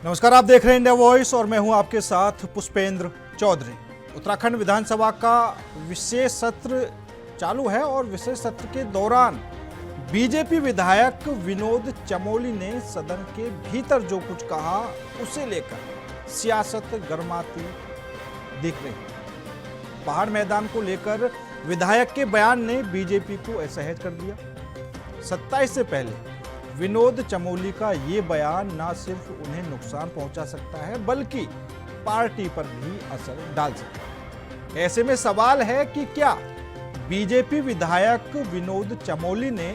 नमस्कार, आप देख रहे हैं इंडिया वॉइस और मैं हूं आपके साथ पुष्पेंद्र चौधरी। उत्तराखंड विधानसभा का विशेष सत्र चालू है और विशेष सत्र के दौरान बीजेपी विधायक विनोद चमोली ने सदन के भीतर जो कुछ कहा उसे लेकर सियासत गरमाती दिख रही है। पहाड़ मैदान को लेकर विधायक के बयान ने बीजेपी को असहज कर दिया। 27 से पहले विनोद चमोली का ये बयान न सिर्फ उन्हें नुकसान पहुंचा सकता है बल्कि पार्टी पर भी असर डाल सकता है। ऐसे में सवाल है कि क्या बीजेपी विधायक विनोद चमोली ने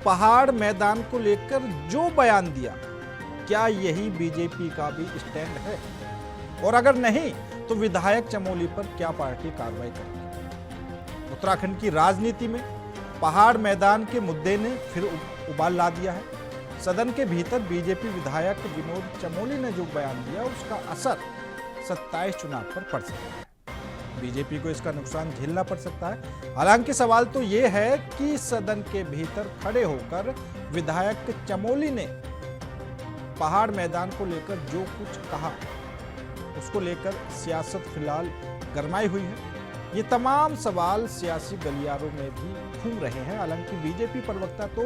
पहाड़ मैदान को लेकर जो बयान दिया, क्या यही बीजेपी का भी स्टैंड है? और अगर नहीं तो विधायक चमोली पर क्या पार्टी कार्रवाई करेगी? उत्तराखंड की राजनीति में पहाड़ मैदान के मुद्दे ने फिर उबाल ला दिया है। सदन के भीतर बीजेपी विधायक विनोद चमोली ने जो बयान दिया उसका असर 27 चुनाव पर पड़ सकता है। बीजेपी को इसका नुकसान झेलना पड़ सकता है। हालांकि सवाल तो यह है कि सदन के भीतर खड़े होकर विधायक चमोली ने पहाड़ मैदान को लेकर जो कुछ कहा उसको लेकर सियासत फिलहाल गरमाई हुई है। ये तमाम सवाल सियासी गलियारों में भी घूम रहे हैं। हालांकि बीजेपी प्रवक्ता तो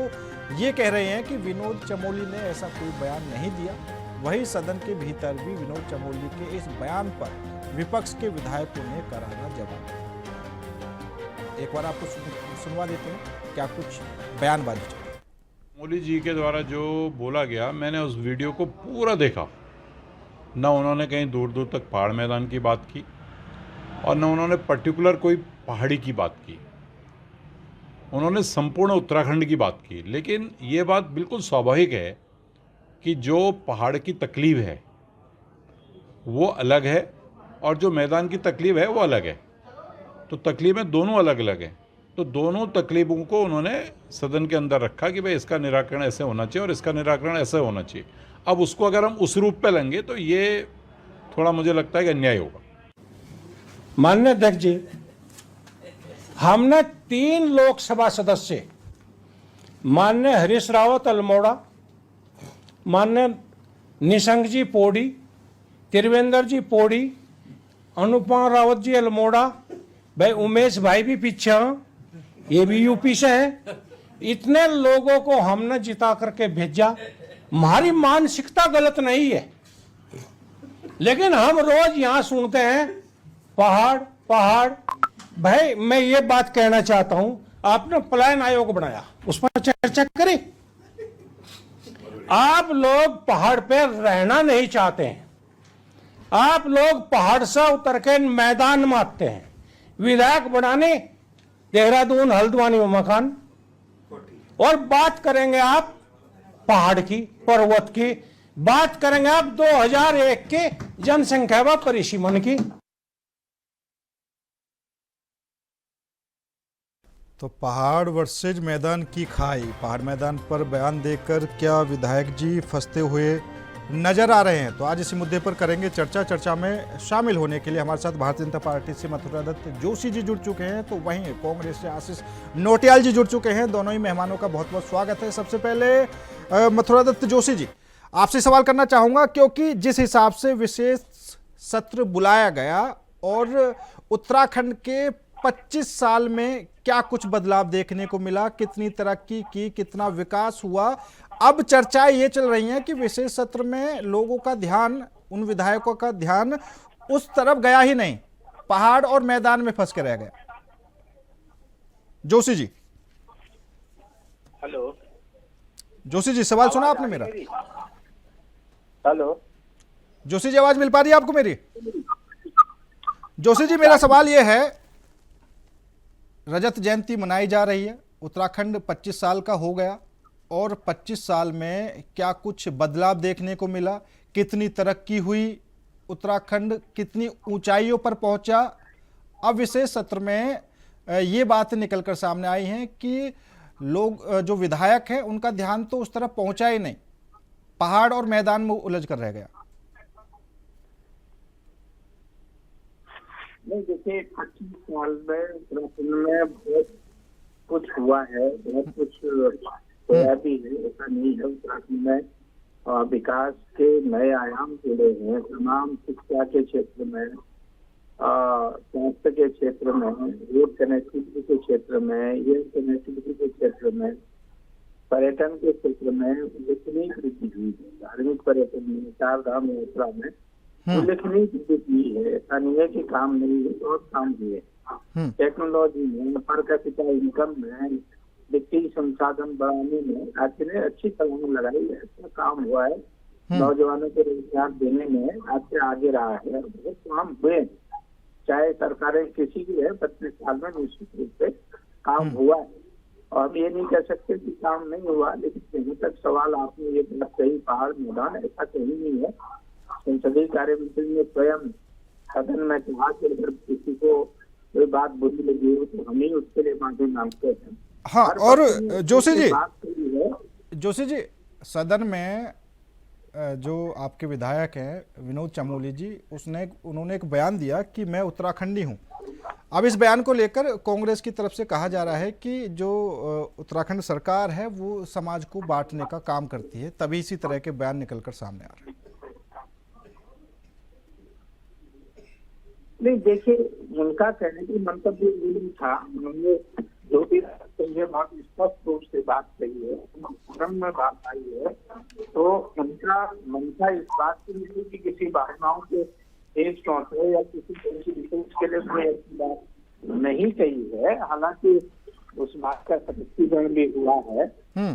ये कह रहे हैं कि विनोद चमोली ने ऐसा कोई बयान नहीं दिया। वहीं सदन के भीतर भी विनोद चमोली के इस बयान पर विपक्ष के विधायकों ने करारा जवाब दिया। एक बार आपको सुनवा देते हैं क्या कुछ बयानबाजी चली। चमोली जी के द्वारा जो बोला गया, मैंने उस वीडियो को पूरा देखा। न उन्होंने कहीं दूर दूर तक पहाड़ मैदान की बात की और न उन्होंने पर्टिकुलर कोई पहाड़ी की बात की। उन्होंने संपूर्ण उत्तराखंड की बात की। लेकिन ये बात बिल्कुल स्वाभाविक है कि जो पहाड़ की तकलीफ है वो अलग है और जो मैदान की तकलीफ है वो अलग है। तो तकलीफें दोनों अलग अलग हैं। तो दोनों तकलीफों को उन्होंने सदन के अंदर रखा कि भाई इसका निराकरण ऐसे होना चाहिए और इसका निराकरण ऐसे होना चाहिए। अब उसको अगर हम उस रूप पे लेंगे तो ये थोड़ा मुझे लगता है कि अन्याय होगा। माननीय अध्यक्ष जी, हमने 3 लोकसभा सदस्य माननीय हरीश रावत अल्मोड़ा, माननीय निशंक जी पौड़ी, त्रिवेंद्र जी पौड़ी, अनुपमा रावत जी अल्मोड़ा, भाई उमेश भाई भी पीछे हैं, ये भी यूपी से हैं। इतने लोगों को हमने जिता करके भेजा। हमारी मानसिकता गलत नहीं है, लेकिन हम रोज यहां सुनते हैं पहाड़ पहाड़। भाई मैं ये बात कहना चाहता हूं, आपने पलायन आयोग बनाया, उस पर चर्चा करें। आप लोग पहाड़ पे रहना नहीं चाहते हैं। आप लोग पहाड़ से उतर के मैदान में आते हैं। विधायक बनाने देहरादून हल्द्वानी में मकान, और बात करेंगे आप पहाड़ की, पर्वत की। बात करेंगे आप 2001 के जनसंख्या व परिसीमन की। तो पहाड़ वर्सेज मैदान की खाई, पहाड़ मैदान पर बयान देकर क्या विधायक जी फंसते हुए नजर आ रहे हैं? तो आज इसी मुद्दे पर करेंगे चर्चा। चर्चा में शामिल होने के लिए हमारे साथ भारतीय जनता पार्टी से मथुरा दत्त जोशी जी जुड़ चुके हैं, तो वहीं कांग्रेस से आशीष नोटियाल जी जुड़ चुके हैं। दोनों ही मेहमानों का बहुत बहुत स्वागत है। सबसे पहले मथुरा दत्त जोशी जी, आपसे सवाल करना चाहूँगा, क्योंकि जिस हिसाब से विशेष सत्र बुलाया गया और उत्तराखंड के 25 साल में क्या कुछ बदलाव देखने को मिला, कितनी तरक्की की, कितना विकास हुआ, अब चर्चाएं ये चल रही हैं कि विशेष सत्र में लोगों का ध्यान, उन विधायकों का ध्यान उस तरफ गया ही नहीं, पहाड़ और मैदान में फंस के रह गया। जोशी जी। हेलो जोशी जी, सवाल सुना आपने मेरा? हेलो जोशी जी, आवाज मिल पा रही है आपको मेरी? जोशी जी, मेरा सवाल यह है, रजत जयंती मनाई जा रही है, उत्तराखंड 25 साल का हो गया और 25 साल में क्या कुछ बदलाव देखने को मिला, कितनी तरक्की हुई, उत्तराखंड कितनी ऊंचाइयों पर पहुंचा? अब विशेष सत्र में ये बात निकलकर सामने आई है कि लोग, जो विधायक हैं, उनका ध्यान तो उस तरफ पहुंचा ही नहीं, पहाड़ और मैदान में उलझ कर रह गया। नहीं, देखिए 25 साल में उत्तराखंड में बहुत कुछ हुआ है, बहुत कुछ होया भी है। ऐसा नहीं है उत्तराखंड में विकास के नए आयाम जुड़े हैं। तमाम शिक्षा के क्षेत्र में, स्वास्थ्य के क्षेत्र में, रोड कनेक्टिविटी के क्षेत्र में, एयर कनेक्टिविटी के क्षेत्र में, पर्यटन के क्षेत्र में उल्लेखनीय वृद्धि हुई है। धार्मिक पर्यटन में, चार धाम यात्रा में उल्लेखनीय वृद्धि हुई है। ऐसा नहीं है कि काम नहीं है, बहुत काम हुए। टेक्नोलॉजी में, पर कैपिटा इनकम में, वित्तीय संसाधन बढ़ाने में राज्य ने अच्छी छलांग लगाई है। अच्छा काम हुआ है। नौजवानों को रोजगार देने में राज्य आगे रहा है। बहुत काम हुए, चाहे सरकारें किसी की है, 25 साल में निश्चित रूप से काम हुआ है। और हम ये नहीं कह सकते कि काम नहीं हुआ, लेकिन जहाँ तक सवाल आपने ये बात कही पहाड़ मैदान, ऐसा कहीं नहीं है। संसदीय कार्य मंत्री ने स्वयं सदन में कहा कि अगर किसी को कोई बात बुरी लगी हो तो हम ही उसके लिए माफी मांगते हैं। हाँ, और जोशी जी सदन में जो आपके विधायक हैं विनोद चमोली जी, उन्होंने एक बयान दिया कि मैं उत्तराखंडी हूं। अब इस बयान को लेकर कांग्रेस की तरफ से कहा जा रहा है कि जो उत्तराखंड सरकार है वो समाज को बांटने का काम करती है, तभी इसी तरह के बयान निकलकर सामने आ रहे हैं। नहीं, देखिए, उनका कहने की मंतव्य ये था, उन्होंने जो भी बहुत स्पष्ट रूप से बात कही है, फोरम में बात आई है, तो उनका मंशा इस बात की नहीं कि किसी भावनाओं के ठेस पहुंचे या किसी विशेष के लिए कोई ऐसी बात नहीं कही है। हालांकि उस बात का स्पष्टीकरण भी हुआ है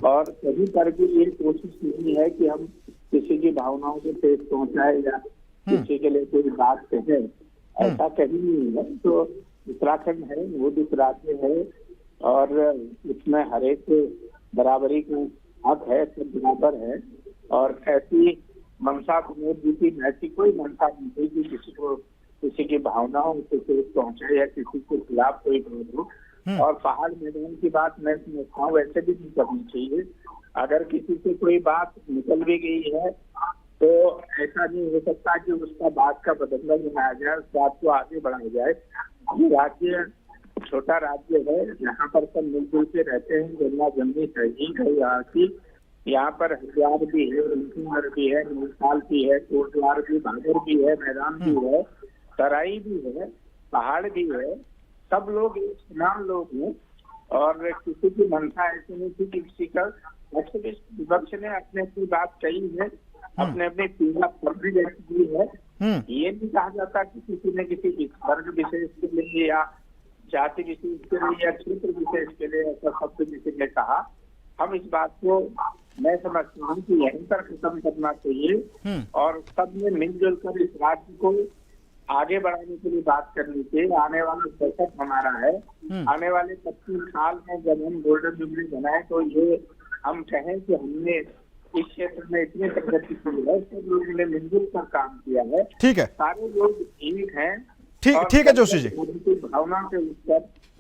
और कभी पर भी ये कोशिश नहीं है कि हम किसी की भावनाओं को ठेस पहुंचाए या किसी के लिए कोई बात कहे, ऐसा कहीं नहीं है। तो उत्तराखंड है, नवोदित राज्य है और इसमें हर एक बराबरी का हक है, सब बराबर है। और ऐसी मंशा विनोद जी की ऐसी कोई मंशा नहीं थी कि किसी को किसी की भावनाओं को ठेस पहुंचे या किसी के खिलाफ कोई विरोध हो। और पहाड़ मैदान की बात मैं समझता हूँ वैसे भी नहीं करनी चाहिए। अगर किसी से कोई बात निकल भी गई है तो ऐसा नहीं हो सकता कि उसका बात का बदला बनाया जाए, उस बात को आगे बढ़ाया जाए। ये राज्य छोटा राज्य है, यहाँ पर सब मिलजुल के रहते हैं। गंगा जमनी तहजीब है यहाँ की। यहाँ पर हरिद्वार भी है, ऋषिकेश भी है, नैनीताल भी है, कोटद्वार भी, भागर भी है, मैदान भी है, तराई भी है, पहाड़ भी है। सब लोग एक समान लोग हैं और किसी की मंशा ऐसी नहीं थी कि किसी का विपक्ष ने अपने अपनी बात कही है, अपने अपने पीड़ा पर भी व्यक्त की है। ये नहीं कहा जाता कि किसी ने किसी वर्ग विशेष के लिए या जाति विशेष के लिए या क्षेत्र विशेष के लिए ऐसा शब्द किसी ने कहा। हम इस बात को मैं समझता हूँ कि यहीं पर खत्म करना चाहिए और सब ने मिलजुल कर इस राज्य को आगे बढ़ाने के लिए बात करनी चाहिए। आने वाला दशक हमारा है, आने वाले 25 साल में जब हम गोल्डन जुबली बनाए तो ये हम कहें कि हमने इस क्षेत्र में इतनी प्रगति की है, सब लोगों ने मिलजुल कर काम किया है। ठीक है, सारे लोग एक हैं। ठीक है जोशी जी, भावना के उत्तर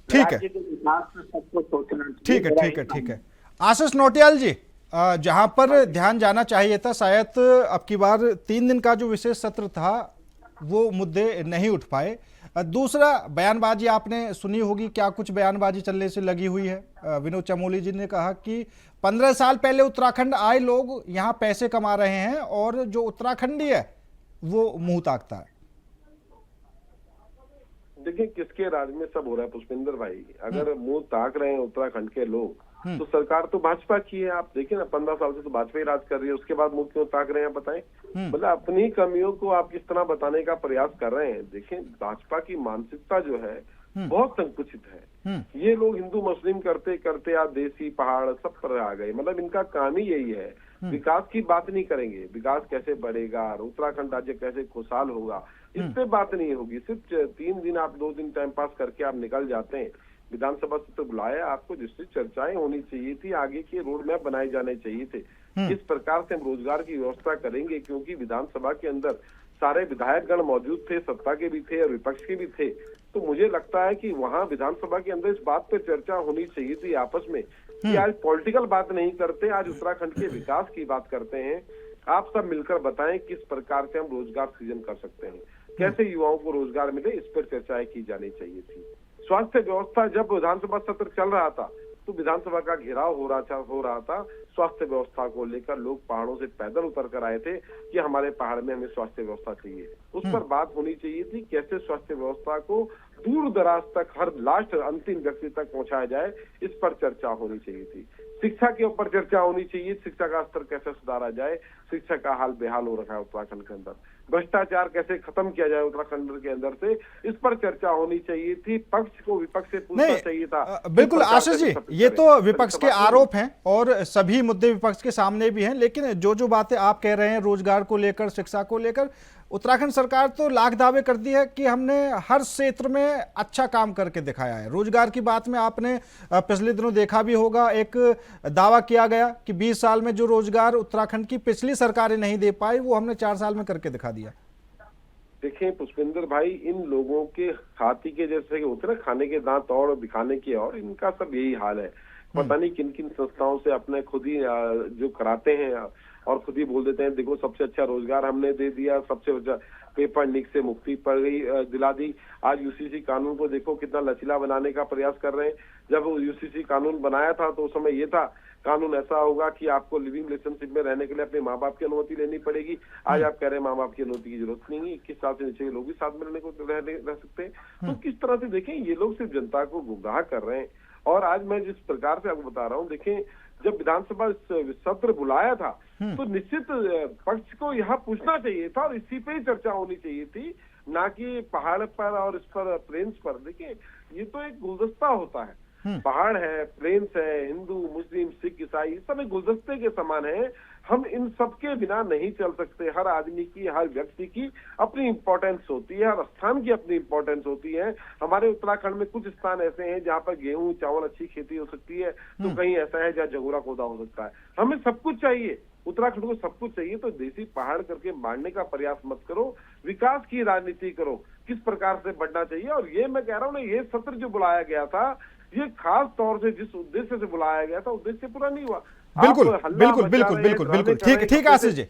ठीक है, राज्य के विकास में सबको सोचना चाहिए। ठीक है। आशीष नौटियाल जी, जहां पर ध्यान जाना चाहिए था, शायद अब की बार 3 दिन का जो विशेष सत्र था वो मुद्दे नहीं उठ पाए। दूसरा, बयानबाजी आपने सुनी होगी, क्या कुछ बयानबाजी चलने से लगी हुई है। विनोद चमोली जी ने कहा कि 15 साल पहले उत्तराखंड आए लोग यहाँ पैसे कमा रहे हैं और जो उत्तराखंडी है वो मुंह ताकता है। देखिए, किसके राज में सब हो रहा है पुष्पेंद्र भाई। अगर मुंह ताक रहे हैं उत्तराखंड के लोग तो सरकार तो भाजपा की है। आप देखिए ना, 15 साल से तो भाजपा ही राज कर रही है, उसके बाद मुंह क्यों ताक रहे हैं बताएं। मतलब अपनी कमियों को आप किस तरह बताने का प्रयास कर रहे हैं। देखिए, भाजपा की मानसिकता जो है बहुत संकुचित है। ये लोग हिंदू मुस्लिम करते करते आज देसी पहाड़ सब पर आ गए। मतलब इनका काम ही यही है, विकास की बात नहीं करेंगे, विकास कैसे बढ़ेगा, उत्तराखंड राज्य कैसे खुशहाल होगा, इस पे बात नहीं होगी। सिर्फ 3 दिन आप 2 दिन टाइम पास करके आप निकल जाते हैं। विधानसभा सत्र बुलाया आपको, जिससे चर्चाएं होनी चाहिए थी, आगे के रोड मैप बनाए जाने चाहिए थे। किस प्रकार से हम रोजगार की व्यवस्था करेंगे, क्योंकि विधानसभा के अंदर सारे विधायकगण मौजूद थे, सत्ता के भी थे और विपक्ष के भी थे। तो मुझे लगता है कि वहां विधानसभा के अंदर इस बात पे चर्चा होनी चाहिए थी आपस में कि आज पॉलिटिकल बात नहीं करते, आज उत्तराखंड के विकास की बात करते हैं। आप सब मिलकर बताएं किस प्रकार से हम रोजगार सृजन कर सकते हैं, कैसे युवाओं को रोजगार मिले, इस पर चर्चाएं की जानी चाहिए थी। स्वास्थ्य व्यवस्था जब विधानसभा सत्र चल रहा था तो विधानसभा का घेराव हो रहा था स्वास्थ्य व्यवस्था को लेकर। लोग पहाड़ों से पैदल उतर कर आए थे कि हमारे पहाड़ में हमें स्वास्थ्य व्यवस्था चाहिए। उस पर बात होनी चाहिए थी कैसे स्वास्थ्य व्यवस्था को दूर दराज तक, हर लास्ट अंतिम व्यक्ति तक पहुंचाया जाए, इस पर चर्चा होनी चाहिए थी। शिक्षा के ऊपर चर्चा होनी चाहिए, शिक्षा का स्तर कैसे सुधारा जाए। शिक्षा का हाल बेहाल हो रखा है उत्तराखंड के अंदर। भ्रष्टाचार कैसे खत्म किया जाए उत्तराखंड के अंदर से, इस पर चर्चा होनी चाहिए थी। पक्ष को विपक्ष से पूछना चाहिए था। बिल्कुल आशीष जी, ये तो विपक्ष के आरोप हैं और सभी मुद्दे विपक्ष के सामने भी हैं, लेकिन जो बातें आप कह रहे हैं रोजगार को लेकर, शिक्षा को लेकर, उत्तराखंड सरकार तो लाख दावे करती है कि हमने हर क्षेत्र में अच्छा काम करके दिखाया है। रोजगार की बात में आपने पिछले दिनों देखा भी होगा, एक दावा किया गया कि 20 साल में जो रोजगार उत्तराखंड की पिछली सरकारें नहीं दे पाई वो हमने 4 साल में करके दिखा दिया। देखिए पुष्पेंद्र भाई, इन लोगों के हाथी के जैसे होते ना, खाने के दांत और दिखाने के, और इनका सब यही हाल है। पता नहीं किन किन संस्थाओं से अपने खुद ही जो कराते हैं और खुद ही बोल देते हैं देखो सबसे अच्छा रोजगार हमने दे दिया, सबसे अच्छा पेपर लीक से मुक्ति पड़ गई, दिला दी। आज यूसीसी कानून को देखो कितना लचीला बनाने का प्रयास कर रहे हैं। जब यूसीसी कानून बनाया था तो उस समय ये था कानून ऐसा होगा कि आपको लिविंग रिलेशनशिप में रहने के लिए अपने माँ बाप की अनुमति लेनी पड़ेगी। आज आप कह रहे हैं माँ बाप की अनुमति की जरूरत नहीं है, 21 साल से नीचे के लोग भी साथ में रहने को रह सकते हैं। तो किस तरह से देखें, ये लोग सिर्फ जनता को गुमराह कर रहे हैं। और आज मैं जिस प्रकार से आपको बता रहा हूँ, देखें जब विधानसभा सत्र बुलाया था तो निश्चित पक्ष को यहाँ पूछना चाहिए था और इसी पे ही चर्चा होनी चाहिए थी, ना कि पहाड़ पर और इस पर प्लेन्स पर। देखिए ये तो एक गुलदस्ता होता है, पहाड़ है, प्लेन्स है, हिंदू मुस्लिम सिख ईसाई सब एक गुलदस्ते के समान है। हम इन सब के बिना नहीं चल सकते। हर आदमी की, हर व्यक्ति की अपनी इंपॉर्टेंस होती है, हर स्थान की अपनी इंपॉर्टेंस होती है। हमारे उत्तराखंड में कुछ स्थान ऐसे हैं जहाँ पर गेहूं चावल अच्छी खेती हो सकती है, तो कहीं ऐसा है जहाँ झगोरा खोदा हो सकता है। हमें सब कुछ चाहिए, उत्तराखंड को सब कुछ चाहिए। तो देसी पहाड़ करके बांटने का प्रयास मत करो, विकास की राजनीति करो, किस प्रकार से बढ़ना चाहिए। और ये मैं कह रहा हूँ ना, ये सत्र जो बुलाया गया था, ये खास तौर से जिस उद्देश्य से बुलाया गया था, उद्देश्य पूरा नहीं हुआ। बिल्कुल बिल्कुल बिल्कुल बिल्कुल बिल्कुल ठीक आशीष जी।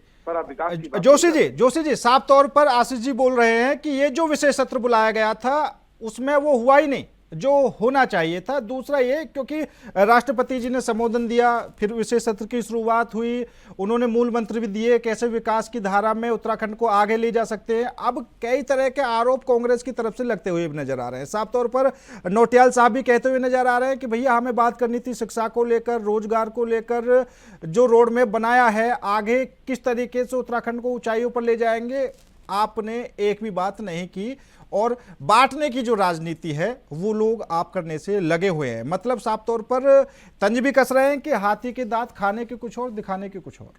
जोशी जी साफ तौर पर आशीष जी बोल रहे हैं कि ये जो विशेष सत्र बुलाया गया था उसमें वो हुआ ही नहीं जो होना चाहिए था। दूसरा ये क्योंकि राष्ट्रपति जी ने संबोधन दिया, फिर विशेष सत्र की शुरुआत हुई, उन्होंने मूल मंत्र भी दिए कैसे विकास की धारा में उत्तराखंड को आगे ले जा सकते हैं। अब कई तरह के आरोप कांग्रेस की तरफ से लगते हुए भी नजर आ रहे हैं। साफ तौर पर नौटियाल साहब भी कहते हुए नजर आ रहे हैं कि भैया हमें बात करनी थी शिक्षा को लेकर, रोजगार को लेकर, जो रोड मैप बनाया है आगे किस तरीके से उत्तराखंड को ऊंचाइयों पर ले जाएंगे, आपने एक भी बात नहीं की। और बांटने की जो राजनीति है वो लोग आप करने से लगे हुए हैं। मतलब साफ तौर पर तंज भी कस रहे हैं कि हाथी के दांत खाने के कुछ और, दिखाने के कुछ और।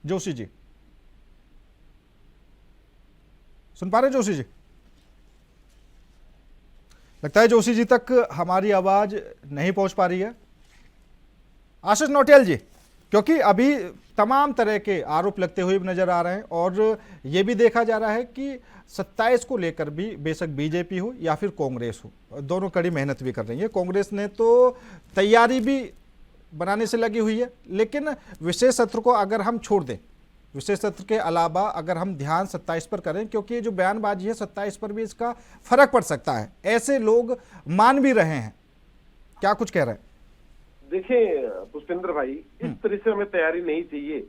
जोशी जी सुन पा रहे जोशी जी? लगता है जोशी जी तक हमारी आवाज नहीं पहुंच पा रही है। आशीष नौटियाल जी, क्योंकि अभी तमाम तरह के आरोप लगते हुए नजर आ रहे हैं और ये भी देखा जा रहा है कि 27 को लेकर भी बेशक बीजेपी हो या फिर कांग्रेस हो, दोनों कड़ी मेहनत भी कर रही है। कांग्रेस ने तो तैयारी भी बनाने से लगी हुई है, लेकिन विशेष सत्र को अगर हम छोड़ दें, विशेष सत्र के अलावा अगर हम ध्यान 27 पर करें, क्योंकि ये जो बयानबाजी है 27 पर भी इसका फर्क पड़ सकता है, ऐसे लोग मान भी रहे हैं। क्या कुछ कह रहे हैं? देखिए पुष्पेंद्र भाई, इस तरह से हमें तैयारी नहीं चाहिए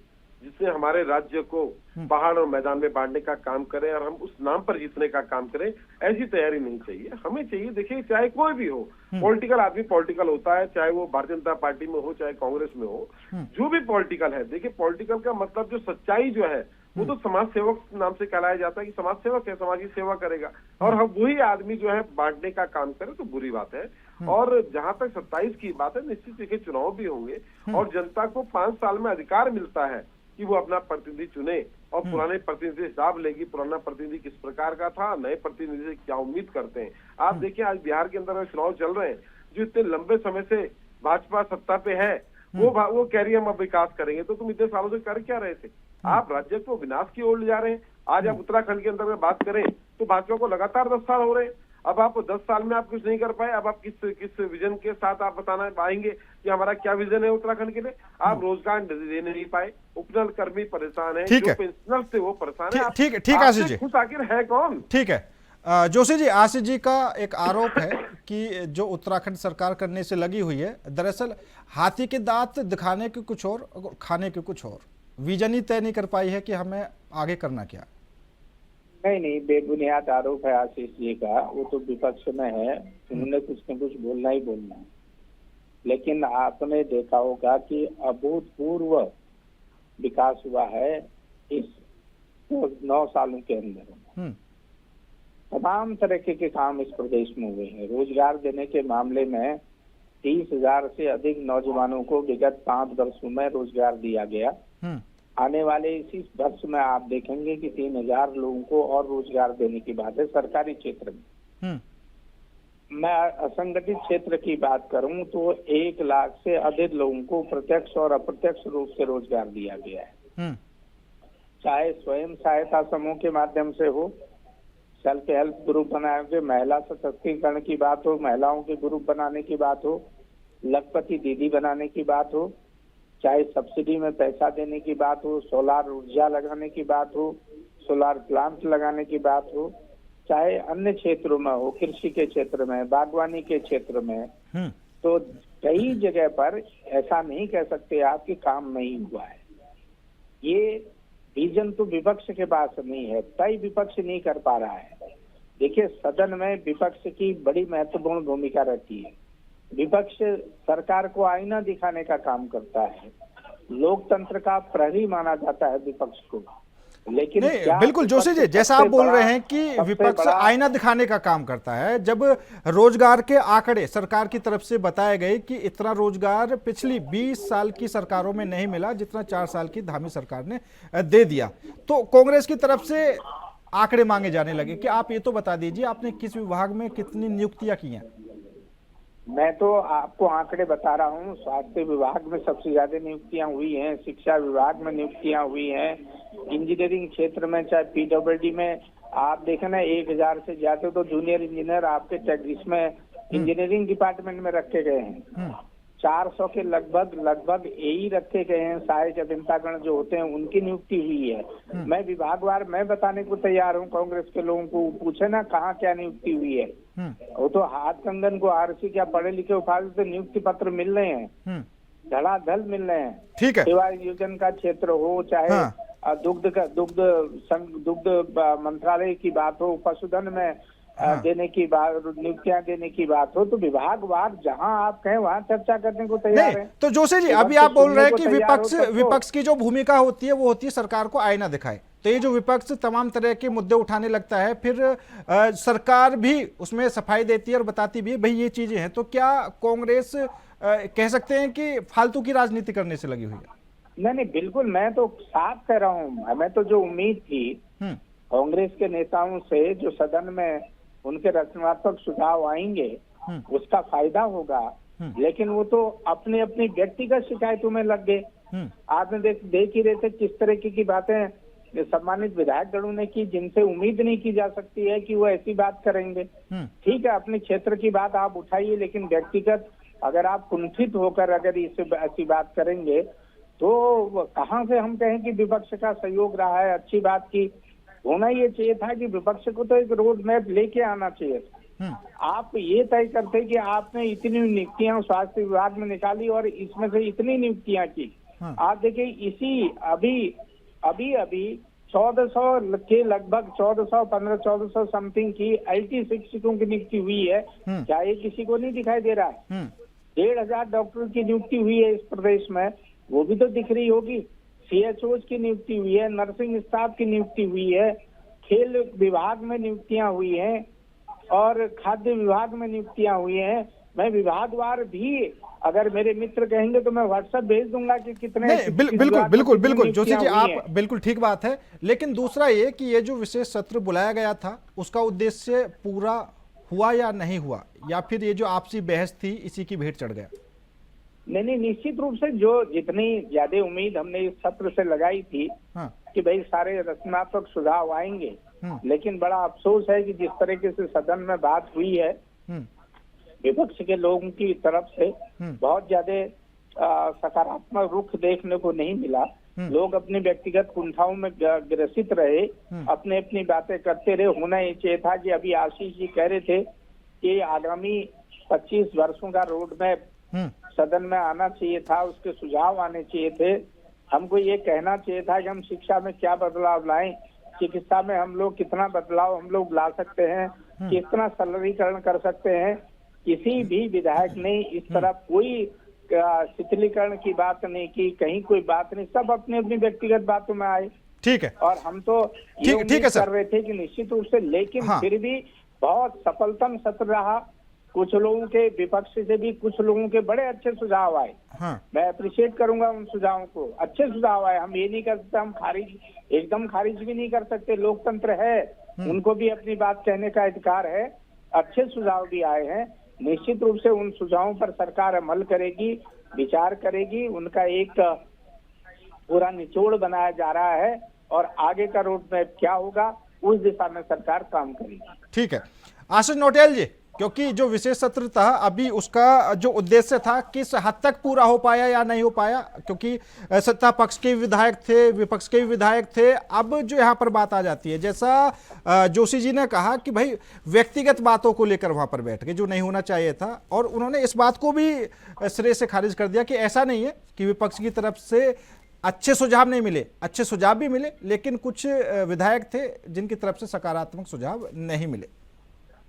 जिससे हमारे राज्य को पहाड़ और मैदान में बांटने का काम करें और हम उस नाम पर जीतने का काम करें। ऐसी तैयारी नहीं चाहिए। हमें चाहिए, देखिए चाहे कोई भी हो, पॉलिटिकल आदमी पॉलिटिकल होता है, चाहे वो भारतीय जनता पार्टी में हो चाहे कांग्रेस में हो, जो भी पॉलिटिकल है। देखिए पॉलिटिकल का मतलब जो सच्चाई जो है वो तो समाज सेवक नाम से कहलाया जाता है कि समाज सेवक है, समाज की सेवा करेगा। और हम वही आदमी जो है बांटने का काम करे तो बुरी बात है। और जहां तक 27 की बात है, निश्चित देखिए चुनाव भी होंगे और जनता को 5 साल में अधिकार मिलता है कि वो अपना प्रतिनिधि चुने और पुराने प्रतिनिधि से हिसाब लेगी, पुराना प्रतिनिधि किस प्रकार का था, नए प्रतिनिधि से क्या उम्मीद करते हैं। आप देखिए आज बिहार के अंदर चुनाव चल रहे हैं, जो इतने लंबे समय से भाजपा सत्ता पे है, वो कह रही है हम अब विकास करेंगे। तो तुम इतने सालों से कर क्या रहे थे? आप राज्य को विनाश की ओर ले जा रहे हैं। आज आप उत्तराखंड के अंदर में बात करें तो भाजपा को लगातार 10 साल हो रहे हैं। अब आप 10 साल में आप कुछ नहीं कर पाए, अब आप किस विजन के साथ आप बताना पाएंगे कि हमारा क्या विजन है उत्तराखंड के लिए? आप रोजगार दे नहीं पाए, उपनल कर्मी परेशान है, जो पेंशनर थे वो परेशान है। ठीक आशीष जी, खुश आखिर है कौन? ठीक है जोशी जी, आशीष जी का एक आरोप है कि जो उत्तराखंड सरकार करने से लगी हुई है, दरअसल हाथी के दांत दिखाने के कुछ और खाने के कुछ और, विजन ही तय नहीं कर पाई है कि हमें आगे करना क्या। नहीं, बेबुनियाद आरोप है आशीष जी का। वो तो विपक्ष में है, उन्होंने कुछ न कुछ बोलना ही बोलना है। लेकिन आपने देखा होगा कि अभूतपूर्व विकास हुआ है इस 9 सालों के अंदर। तमाम तरह के काम इस प्रदेश में हुए हैं। रोजगार देने के मामले में 30,000 से अधिक नौजवानों को विगत 5 वर्षों में रोजगार दिया गया। आने वाले इसी वर्ष में आप देखेंगे कि 3,000 लोगों को और रोजगार देने की बात है सरकारी क्षेत्र में। मैं असंगठित क्षेत्र की बात करूं तो 1 लाख से अधिक लोगों को प्रत्यक्ष और अप्रत्यक्ष रूप से रोजगार दिया गया है। चाहे स्वयं सहायता समूह के माध्यम से हो, सेल्फ हेल्प ग्रुप बनाए हुए, महिला सशक्तिकरण की बात हो, महिलाओं के ग्रुप बनाने की बात हो, लखपति दीदी बनाने की बात हो, चाहे सब्सिडी में पैसा देने की बात हो, सोलार ऊर्जा लगाने की बात हो, सोलार प्लांट लगाने की बात हो, चाहे अन्य क्षेत्रों में हो, कृषि के क्षेत्र में, बागवानी के क्षेत्र में, तो कई जगह पर ऐसा नहीं कह सकते आप कि काम नहीं हुआ है। ये विजन तो विपक्ष के पास नहीं है, तय विपक्ष नहीं कर पा रहा है। देखिए, सदन में विपक्ष की बड़ी महत्वपूर्ण भूमिका रहती है। विपक्ष सरकार को आईना दिखाने का काम करता है, लोकतंत्र का प्रहरी माना जाता है विपक्ष को। लेकिन नहीं, बिल्कुल जोशी जी, जैसा आप बोल रहे हैं कि विपक्ष आईना दिखाने का काम करता है, जब रोजगार के आंकड़े सरकार की तरफ से बताए गए कि इतना रोजगार पिछली 20 साल की सरकारों में नहीं मिला जितना 4 साल की धामी सरकार ने दे दिया, तो कांग्रेस की तरफ से आंकड़े मांगे जाने लगे कि आप ये तो बता दीजिए आपने किस विभाग में कितनी नियुक्तियां की हैं। मैं तो आपको आंकड़े बता रहा हूँ। स्वास्थ्य विभाग में सबसे ज्यादा नियुक्तियां हुई हैं, शिक्षा विभाग में नियुक्तियां हुई हैं, इंजीनियरिंग क्षेत्र में चाहे पीडब्ल्यूडी में आप देखें ना, 1000 से ज्यादा तो जूनियर इंजीनियर आपके इसमें इंजीनियरिंग डिपार्टमेंट में रखे गए हैं। 400 के लगभग एई रखे गए हैं। सहायक अभियंतागण जो होते हैं उनकी नियुक्ति हुई है। मैं विभागवार मैं बताने को तैयार हूँ। कांग्रेस के लोगों को पूछे ना कहाँ क्या नियुक्ति हुई है, वो तो हाथ कंगन को आरसी क्या पढ़े लिखे उपाधि से नियुक्ति पत्र मिल रहे हैं, धड़ाधड़ मिल रहे हैं। ठीक है, सेवा योजन का क्षेत्र हो, चाहे दुग्ध मंत्रालय की बात हो, पशुधन में देने की बात, नियुक्तियां देने की बात हो, तो विभागवार जहां आप कहें वहां चर्चा करने को तैयार है। तो जोशी जी, अभी आप बोल रहे हैं कि विपक्ष की जो भूमिका होती है वो होती है सरकार को आईना दिखाए, तो ये जो विपक्ष तमाम तरह के मुद्दे उठाने लगता है, फिर सरकार भी उसमें सफाई देती है और बताती भी है भाई ये चीजें हैं, तो क्या कांग्रेस कह सकते हैं कि फालतू की राजनीति करने से लगी हुई है? नहीं, बिल्कुल, मैं तो साफ कह रहा हूँ। मैं तो जो उम्मीद थी कांग्रेस के नेताओं से, जो सदन में उनके रचनात्मक सुझाव आएंगे उसका फायदा होगा, लेकिन वो तो अपनी अपनी व्यक्तिगत शिकायतों में लग गए। आपने देख ही रहे थे किस तरह की बातें सम्मानित विधायक गणों ने की, जिनसे उम्मीद नहीं की जा सकती है कि वो ऐसी बात करेंगे। ठीक है, अपने क्षेत्र की बात आप उठाइए, लेकिन व्यक्तिगत अगर आप कुंठित होकर अगर ऐसी बात करेंगे तो कहाँ से हम कहें कि विपक्ष का सहयोग रहा है। अच्छी बात की होना ये चाहिए था कि विपक्ष को तो एक रोड मैप लेके आना चाहिए था। आप ये तय करते कि आपने इतनी नियुक्तियां स्वास्थ्य विभाग में निकाली और इसमें से इतनी नियुक्तियां की। आप देखिए, इसी अभी 1400 के लगभग 1400 समथिंग की IT शिक्षकों की नियुक्ति हुई है। क्या ये किसी को नहीं दिखाई दे रहा है? 1,500 डॉक्टर की नियुक्ति हुई है इस प्रदेश में, वो भी तो दिख रही होगी। CHOs की नियुक्ति हुई है, नर्सिंग स्टाफ की नियुक्ति हुई है, खेल विभाग में नियुक्तियां हुई हैं और खाद्य विभाग में नियुक्तियां हुई हैं। मैं विभागवार भी अगर मेरे मित्र कहेंगे तो मैं व्हाट्सएप भेज दूंगा कि कितने। बिल्कुल जोशी जी, आप बिल्कुल ठीक बात है, लेकिन दूसरा ये कि ये जो विशेष सत्र बुलाया गया था उसका उद्देश्य पूरा हुआ या नहीं हुआ, या फिर ये जो आपसी बहस थी इसी की भेंट चढ़ गया? नहीं, निश्चित रूप से जो जितनी ज्यादा उम्मीद हमने इस सत्र से लगाई थी कि भाई सारे रचनात्मक सुझाव आएंगे, लेकिन बड़ा अफसोस है कि जिस तरीके से सदन में बात हुई है विपक्ष के लोगों की तरफ से बहुत ज्यादा सकारात्मक रुख देखने को नहीं मिला। लोग अपनी व्यक्तिगत कुंठाओं में ग्रसित रहे, अपने अपनी बातें करते रहे। होना ये चाहिए था कि अभी आशीष जी कह रहे थे कि आगामी 25 वर्षों का रोड मैप सदन में आना चाहिए था, उसके सुझाव आने चाहिए थे। हमको ये कहना चाहिए था कि हम शिक्षा में क्या बदलाव लाएं, चिकित्सा में हम लोग कितना बदलाव हम लोग ला सकते हैं, कितना सरलीकरण कर सकते हैं। किसी भी विधायक ने इस तरह कोई शिथिलीकरण की बात नहीं की, कहीं कोई बात नहीं, सब अपनी अपनी व्यक्तिगत बातों में आए। ठीक है, और हम तो ये ठीक है उम्मीद सर। कर रहे थे कि निश्चित रूप से, लेकिन हाँ। फिर भी बहुत सफलतम सत्र रहा। कुछ लोगों के विपक्ष से भी कुछ लोगों के बड़े अच्छे सुझाव आए। हाँ। मैं अप्रिशिएट करूंगा उन सुझावों को, अच्छे सुझाव आए। हम ये नहीं कर सकते, हम एकदम खारिज भी नहीं कर सकते, लोकतंत्र है, उनको भी अपनी बात कहने का अधिकार है। अच्छे सुझाव भी आए हैं, निश्चित रूप से उन सुझावों पर सरकार अमल करेगी, विचार करेगी, उनका एक पूरा निचोड़ बनाया जा रहा है और आगे का रोड मैप क्या होगा उस दिशा में सरकार काम करेगी। ठीक है आशीष नौटियाल जी, क्योंकि जो विशेष सत्र था अभी उसका जो उद्देश्य था किस हद तक पूरा हो पाया या नहीं हो पाया, क्योंकि सत्ता पक्ष के विधायक थे, विपक्ष के विधायक थे। अब जो यहाँ पर बात आ जाती है, जैसा जोशी जी ने कहा कि भाई व्यक्तिगत बातों को लेकर वहां पर बैठ गए जो नहीं होना चाहिए था, और उन्होंने इस बात को भी सिरे से खारिज कर दिया कि ऐसा नहीं है कि विपक्ष की तरफ से अच्छे सुझाव नहीं मिले, अच्छे सुझाव भी मिले, लेकिन कुछ विधायक थे जिनकी तरफ से सकारात्मक सुझाव नहीं मिले।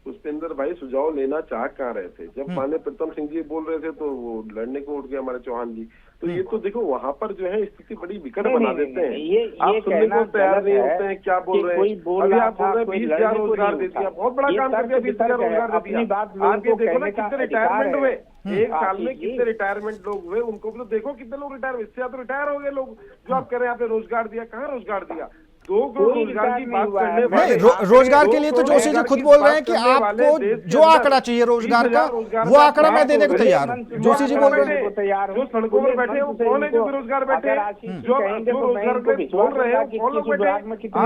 पुष्पेंद्र भाई सुझाव लेना चाह कहाँ रहे थे? जब माननीय प्रीतम सिंह जी बोल रहे थे तो वो लड़ने को उठ गए हमारे चौहान जी। तो ये तो देखो वहाँ पर जो है स्थिति बड़ी विकट बना देते हैं। आप सुनने को तैयार नहीं होते हैं क्या बोल रहे हैं। अभी आप बोल रहे हैं 20,000 रोजगार दे दिया, बहुत बड़ा काम कर दिया, 20,000 रोजगार दे दिया। आगे देखो ना कितने रिटायरमेंट हुए, एक साल में कितने रिटायरमेंट लोग हुए, उनको भी तो देखो कितने लोग रिटायर, इससे ज्यादा रिटायर हो गए लोग। जो आप कह रहे हैं आपने रोजगार दिया, कहाँ रोजगार दिया? 2 करोड़ रोजगार की बात करने वाले रोजगार के लिए तो जोशी जी खुद बोल रहे हैं कि आपको जो आंकड़ा चाहिए रोजगार का, वो आंकड़ा मैं देने को तैयार हूँ। जोशी जी बोल रहे हैं जो सड़कों पर बैठे वो कौन है जो बेरोजगार बैठे हैं, जो रोजगार में बोल रहे हैं कौन लोग बैठे? आप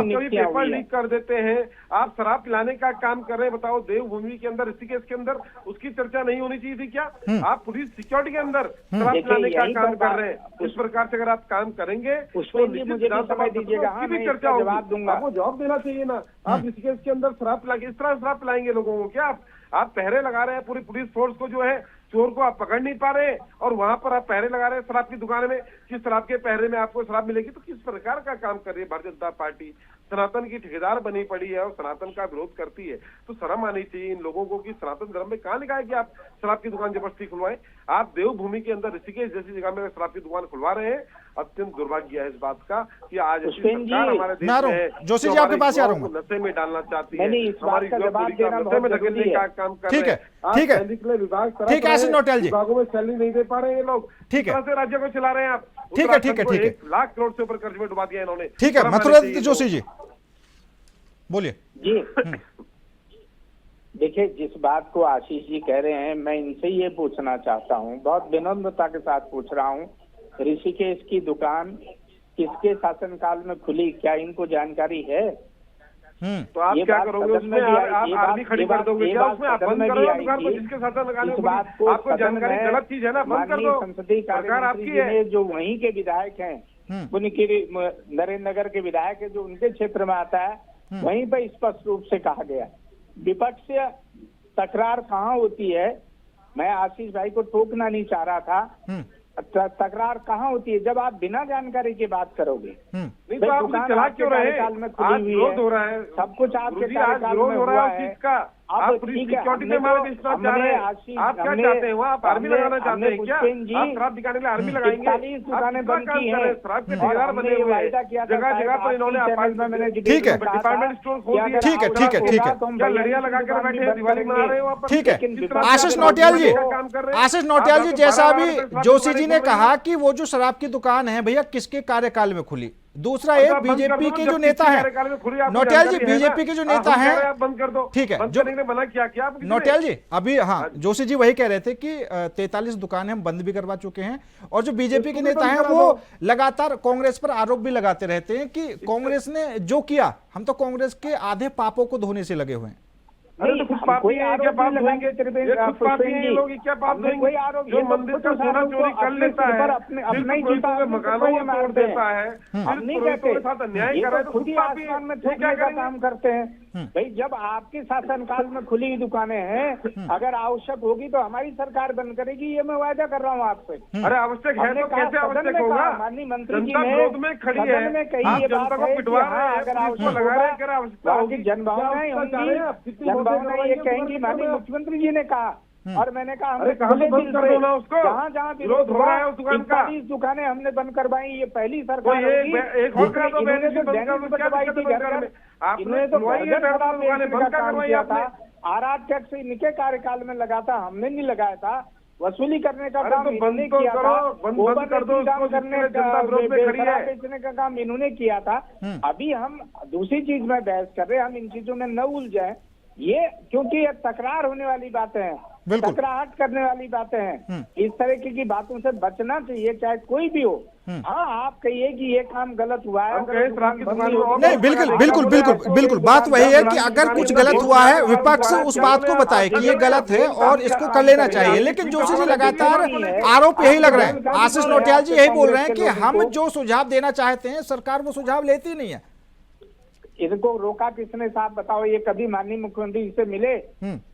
कभी पेपर लीक कर देते हैं, आप शराब पिलाने का काम कर रहे हैं। बताओ देवभूमि के अंदर, ऋषिकेश के अंदर उसकी चर्चा नहीं होनी चाहिए थी क्या? आप पुलिस सिक्योरिटी के अंदर शराब पिलाने का काम कर रहे हैं। इस प्रकार से अगर आप काम करेंगे तो भी चर्चा जवाब दूंगा, आपको जवाब देना चाहिए ना। आप ऋषिकेश के अंदर शराब पिला के इस तरह शराब पिलाएंगे लोगों को क्या? आप पहरे लगा रहे हैं, पूरी पुलिस फोर्स को जो है चोर को आप पकड़ नहीं पा रहे, और वहां पर आप पहरे लगा रहे हैं शराब की दुकान में। किस शराब के पहरे में आपको शराब मिलेगी? तो किस प्रकार का काम कर रही है भारतीय जनता पार्टी? सनातन की ठेकेदार बनी पड़ी है और सनातन का विरोध करती है, तो शर्म आनी चाहिए इन लोगों को कि सनातन धर्म में कहाँ लिखा है कि आप शराब की दुकान जबरदस्ती खुलवाएं? आप देवभूमि के अंदर ऋषिकेश जैसी जगह में शराब की दुकान खुलवा रहे हैं। अत्यंत दुर्भाग्य है इस बात का कि आज ऐसी सरकार हमारे देश में है जोशी जी आपके पास आ रहा हूँ, नशे में डालना चाहती है, हमारी नशे में धकेलने का काम कर रहे हैं। ठीक है विभाग ठीक है आशीष नौटियाल जी, विभागों में सैलरी नहीं दे पा रहे हैं ये लोग। ठीक है, से राज्य को चला रहे हैं आप। ठीक है ठीक है ठीक है, 1 लाख करोड़ से ऊपर कर्ज में डुबा दिया इन्होंने। ठीक है मथुरादत्त जोशी जी बोलिए जी। देखिए, जिस बात को आशीष जी कह रहे हैं, मैं इनसे ये पूछना चाहता हूँ, बहुत विनम्रता के साथ पूछ रहा हूँ, ऋषिकेश की दुकान किसके शासनकाल में खुली, क्या इनको जानकारी है? तो आप क्या करोगे उसमें? आप आर्मी खड़ी कर दोगे क्या उसमें? आप बंद करो दुकान को जिसके साथ लगाने को। आपको जानकारी गलत चीज है ना, बंद कर दो। संसदीय सरकार आपकी कार्य है। जो वहीं के विधायक हैं, उनके नरेंद्र नगर के विधायक है जो उनके क्षेत्र में आता है, वहीं पर स्पष्ट रूप से कहा गया विपक्ष से तकरार कहाँ होती है। मैं आशीष भाई को टोकना नहीं चाह रहा था, तकरार कहाँ होती है जब आप बिना जानकारी की बात करोगे। नहीं तो आप चला क्यों रहे? आज विरोध हो रहा है, सब कुछ आपके कार्यकाल में हो रहा है उस चीज का। आप पुलिस सिक्योरिटी में हमारे देश में चाह रहे हैं, आप क्या चाहते हैं? आप आर्मी लगाना चाहते हैं क्या? आप शराब दिखाने के लिए आर्मी लगाएंगे? 40 दुकानें बंद की हैं, शराब के ठेकेदार बने हुए हैं, जगह जगह पर इन्होंने ठीक है डिपार्टमेंट स्टोर खोल दिया। ठीक है ठीक है ठीक है, क्या लड़ियां लगाकर बैठे हैं, दिवाली मना रहे हो आप? ठीक है आशीष नौटियाल जी, आशीष नौटियाल जी, जैसा अभी जोशी जी ने कहा कि वो जो शराब की दुकान है भैया किसके कार्यकाल में खुली, दूसरा एक बीजेपी के जो नेता है नौटियाल जी, बीजेपी के जो नेता हैं, बंद कर दो। ठीक है जो मना किया नौटियाल जी अभी, हाँ जोशी जी वही कह रहे थे कि 43 दुकानें हम बंद भी करवा चुके हैं, और जो बीजेपी के नेता हैं वो लगातार कांग्रेस पर आरोप भी लगाते रहते हैं कि कांग्रेस ने जो किया, हम तो कांग्रेस के आधे पापों को धोने से लगे हुए हैं। अरे तो कुछ पाप कोई नहीं है, आरोप क्या पाप नहीं धोएंगे? लगाएंगे त्रिवेंद्र ये खुद पाप नहीं है, ये जी। लोग क्या पाप हमने धोएंगे? कोई आरोप जो ये मंदिर तो से सोना आरोप चोरी कर अपने लेता सिर है, पर अपने ही पुरोहितों जूता के अपने मकानों सिर को पर तोड़ मारते देता हैं। है, हम नहीं पुरोहितों कहते के साथ अन्याय ये कर रहा है, तो तो खुद ही खुद पापी है। आसमान में ये क्या थूकने का करेंगे? काम करते हैं। भाई जब आपके शासनकाल में खुली हुई दुकानें हैं, अगर आवश्यक होगी तो हमारी सरकार बंद करेगी, ये मैं वादा कर रहा हूँ आपसे। अरे आवश्यक है हमने तो कहा, कैसे सदन आवश्यक में होगा? कहा, माननीय मंत्री जी जनता ने क्रोध में खड़ी है, सदन में कही आप ये जनता बात को है पिटवा कि रहे हाँ, हैं, अगर पुलिस को आवश्यक लगा रहे हैं, होगा, अगर आवश्यकता वहाँ होगी, की जनभावनाएं होंगी, जनभावनाएं ये कहेंगी, माननीय मुख्यमंत्री जी ने कहा। और मैंने कहा हमने अरे कहाँ से बंद कर दो ना उसको? जहाँ जहाँ विरोध हो रहा है उस दुकान का। 41 दुकानें हमने बंद करवाई, ये पहली सरकार कोई होगी। एक और करा दो, इन्होंने बैरियर तो बंद कर दैनिक दो, क्या बंटवाई दिक्कत थी है बंद घर करने? घर। आपने इन्होंने तो खुलवाई है, घर घर शराब दुकानें बेचने बंद का क्या काम करवाई किया आपने? था। आर टैक्स इनके कार्यकाल में लगा था, हमने नहीं लगाया था। वसूली करने का अरे काम तो इन्होंने बंद तो किया करो, था। बंद कर दो काम उसको, करने जिसके लिए जनता विरोध में खड़ी है। शराब बेचने का काम इन्होंने किया था। अभी हम दूसरी चीज में बहस कर रहे हैं, हम इन चीजों में न उलझे। ये क्योंकि ये तकरार होने वाली बातें हैं, बिल्कुल। टकराहट करने वाली बातें हैं। इस तरह की बातों से बचना चाहिए, चाहे कोई भी हो। हाँ, आप कहिए कि ये काम गलत हुआ है, हम कहें शराब की दुकान में नहीं, बिल्कुल बिल्कुल बिल्कुल बिल्कुल बात वही है कि अगर कुछ गलत हुआ है विपक्ष उस बात को बताए कि ये गलत है और इसको कर लेना चाहिए। लेकिन जोशी जी लगातार आरोप यही लग रहे हैं, आशीष नौटियाल जी यही बोल रहे हैं कि हम जो सुझाव देना चाहते हैं सरकार वो सुझाव लेती नहीं है। इनको रोका किसने साहब बताओ? ये कभी माननीय मुख्यमंत्री से मिले?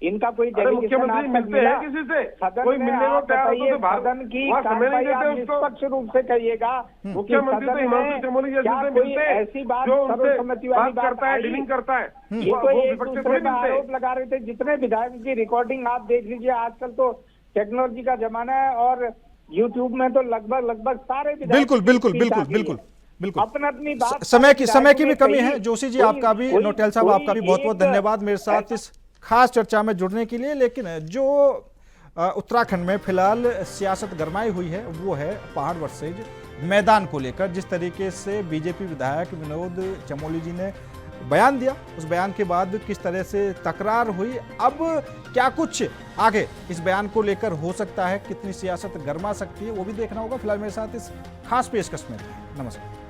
इनका कोई अरे डेलीगेशन मुख्यमंत्री आज तक मिलते मिला? हैं किसी से? सदन कोई में मिलने को आप तैयार बताइए, होता तो सदन की वहाँ समय नहीं कार्रवाई आप देते उसको। निष्पक्ष रूप से करिएगा। मुख्यमंत्री तो सदन हिमांशु में चमोली जैसे क्या से कोई मिलते हैं, ऐसी बात जो उनसे सर्वसम्मति वाली बात करता है, आई? डीलिंग करता है, ये वो तो एक विपक्ष से दूसरे थोड़ी पे मिलते हैं। आरोप लगा रहे थे। जितने विधायक की रिकॉर्डिंग आप देख लीजिए, आजकल तो टेक्नोलॉजी का जमाना है और यूट्यूब में तो लगभग सारे विधायक बिल्कुल बिल्कुल की बिल्कुल स्पीच आ गई है। बिल्कुल बिल्कुल अपना अपनी बात समय की विधायकों भी ने कमी कही। है। जोशी जी कोई- आपका भी, कोई- नौटियाल साहब कोई आपका भी बहुत बहुत एक धन्यवाद मेरे साथ इस खास चर्चा में जुड़ने के लिए। लेकिन जो उत्तराखंड में फिलहाल सियासत गरमाई हुई है वो है पहाड़ वर्सेज मैदान को लेकर। जिस तरीके से बीजेपी विधायक विनोद चमोली जी ने बयान दिया, उस बयान के बाद किस तरह से तकरार हुई, अब क्या कुछ आगे इस बयान को लेकर हो सकता है, कितनी सियासत गरमा सकती है वो भी देखना होगा। फिलहाल मेरे साथ इस खास पेशकश में नमस्कार।